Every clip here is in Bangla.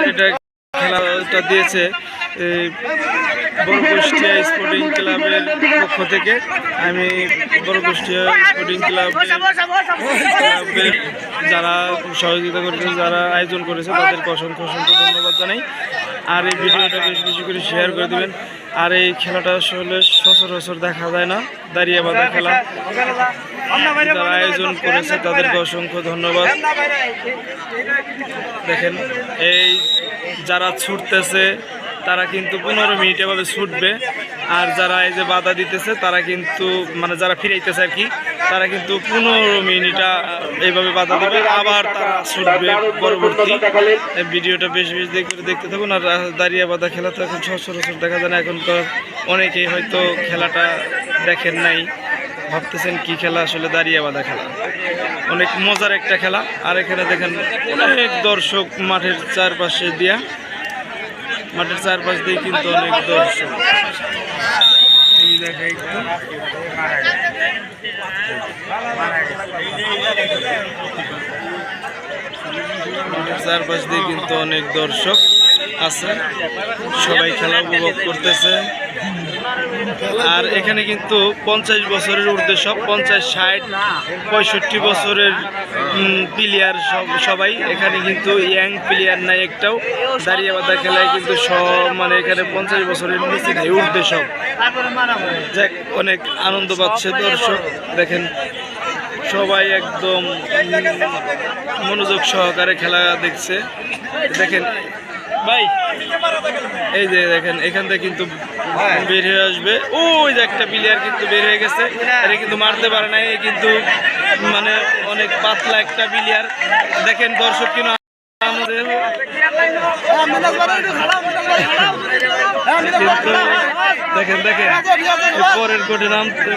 এটা খেলাটা দিয়েছে বড়কুষ্টিয়া স্পোর্টিং ক্লাবের পক্ষ থেকে। আমি বড়কুষ্টিয়া স্পোর্টিং ক্লাবের যারা সহযোগিতা করেছে, যারা আয়োজন করেছে, তাদেরকে অসংখ্য অসংখ্য ধন্যবাদ জানাই। আর এই ভিডিওটা বেশি বেশি করে শেয়ার করে দেবেন। আর এই খেলাটা আসলে সচরাচর দেখা যায় না, দাঁড়িয়ে বাঁধা খেলা। যারা আয়োজন করেছে তাদেরকে অসংখ্য ধন্যবাদ। দেখেন এই যারা ছুটতেছে তারা কিন্তু 15 মিনিট এভাবে ছুটবে, আর যারা এই যে বাধা দিতেছে তারা কিন্তু মানে যারা ফিরাইতেছে আর কি, তারা কিন্তু 15 মিনিট এইভাবে বাধা দেবে, আবার তারা ছুটবে পরবর্তী। ভিডিওটা বেশি বেশি দেখতে থাকুন। আর দাঁড়িয়ে বাঁধা খেলা তো এখন সচরাচর দেখা যায় না, এখনকার অনেকেই হয়তো খেলাটা দেখেন নাই, ভাবতেছেন কি খেলা, আসলে দাঁড়িয়ে বাঁধা খেলা অনেক মজার একটা খেলা। আর এখানে দেখেন অনেক দর্শক মাঠের চারপাশে দিয়া, মাঠের চারপাশ দিয়ে কিন্তু অনেক দর্শক। দেখা একটু মাঠের চারপাশ দিয়ে কিন্তু অনেক দর্শক আছে, সবাই খেলা উপভোগ করতেছে। আর এখানে কিন্তু 50 বছরের ঊর্ধ্বে সব 50, 60, 65 বছরের প্লেয়ার সবাই এখানে, কিন্তু ইয়াং প্লেয়ার নাই একটাও। দাঁড়িয়ে বাঁধা খেলায় কিন্তু সব মানে এখানে 50 বছরের নিচে নেই, ঊর্ধ্বে সব। যাক, অনেক আনন্দ পাচ্ছে দর্শক। দেখেন সবাই একদম মনোযোগ সহকারে খেলা দেখছে। দেখেন ভাই, এই যে দেখেন এখান থেকে কিন্তু বের হয়ে আসবে, ওই যে একটা প্লেয়ার কিন্তু বের হয়ে গেছে, এটা কিন্তু মারতে পারে না, এই কিন্তু মানে অনেক পাতলা একটা প্লেয়ার। দেখেন দর্শক কিন্তু দেখেন দেখেন পরের কোটে নামতে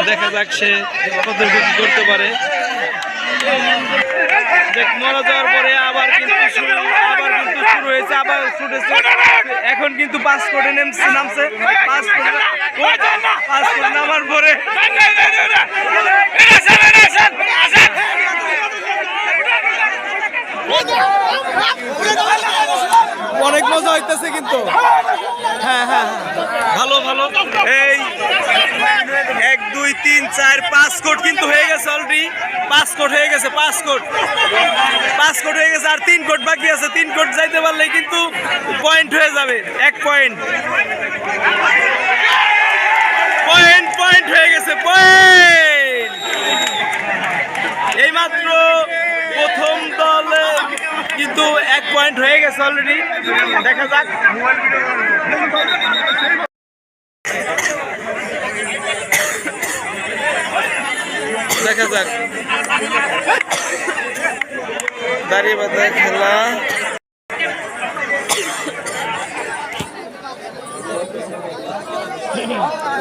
দেখা যাক সে কতটুকু করতে পারে। মারা যাওয়ার পরে আবার কিন্তু শুরু হয়েছে, আবার ছুটেছে। এখন কিন্তু 5 কোটে নামছে, 5 কোটে নামার পরে অনেক মজা হইতেছে কিন্তু। হ্যাঁ হ্যাঁ ভালো ভালো। এই 1 2 3 4 5 কোট কিন্তু হয়ে গেছে অলরেডি। 5 কোট হয়ে গেছে, 5 কোট হয়ে গেছে। আর 3 কোট বাকি আছে। 3 কোট যাইতে পারলে কিন্তু পয়েন্ট হয়ে যাবে, 1 পয়েন্ট হয়ে গেছে, পয়েন্ট। এইমাত্র প্রথম দলে কিন্তু 1 পয়েন্ট হয়ে গেছে অলরেডি। দেখা যাক দাঁড়িয়ে বাঁধা খেলা।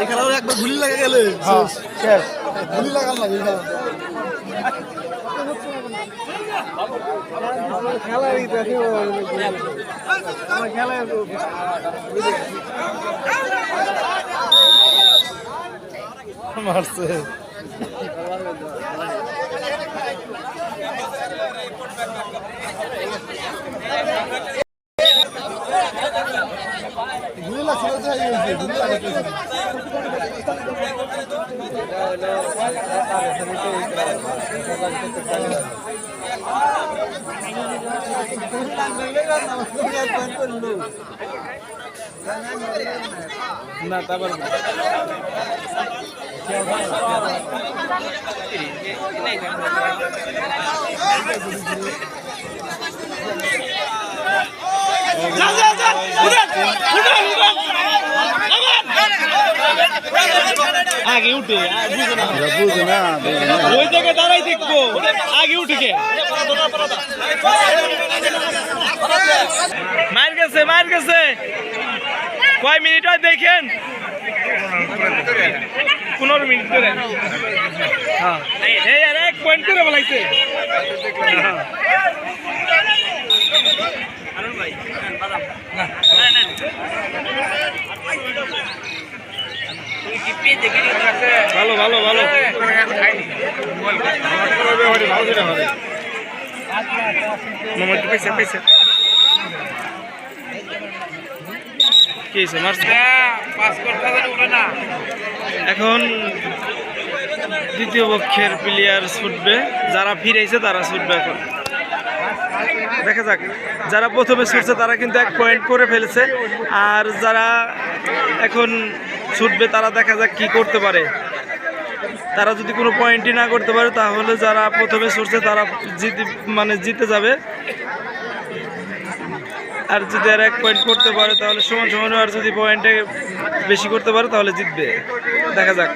এই খেলা একবার গুলি লাগা গেলে গুলি লাগান লাগে মারছে। গুলি লাগছে না, তারপর আগে উঠে বুঝে না, ওই জায়গায় দাঁড়াই দেখবো, আগে উঠে মার গেছে। কয় মিনিট হয় দেখেন, 15 মিনিট করে। এই আর 1 পয়েন্ট করে বলাইছে। ভালো ভালো ভালো। এখন দ্বিতীয় পক্ষের প্লেয়ার ছুটবে, যারা ফিরেছে তারা ছুটবে। এখন দেখা যাক, যারা প্রথমে ছুটছে তারা কিন্তু 1 পয়েন্ট করে ফেলেছে, আর যারা এখন ছুটবে তারা দেখা যাক কি করতে পারে। তারা যদি কোনো পয়েন্টই না করতে পারে তাহলে যারা প্রথমে ছুটছে তারা জিতে যাবে, আর যদি আর 1 পয়েন্ট করতে পারে তাহলে সমান সমান, আর যদি পয়েন্টে বেশি করতে পারে তাহলে জিতবে। দেখা যাক।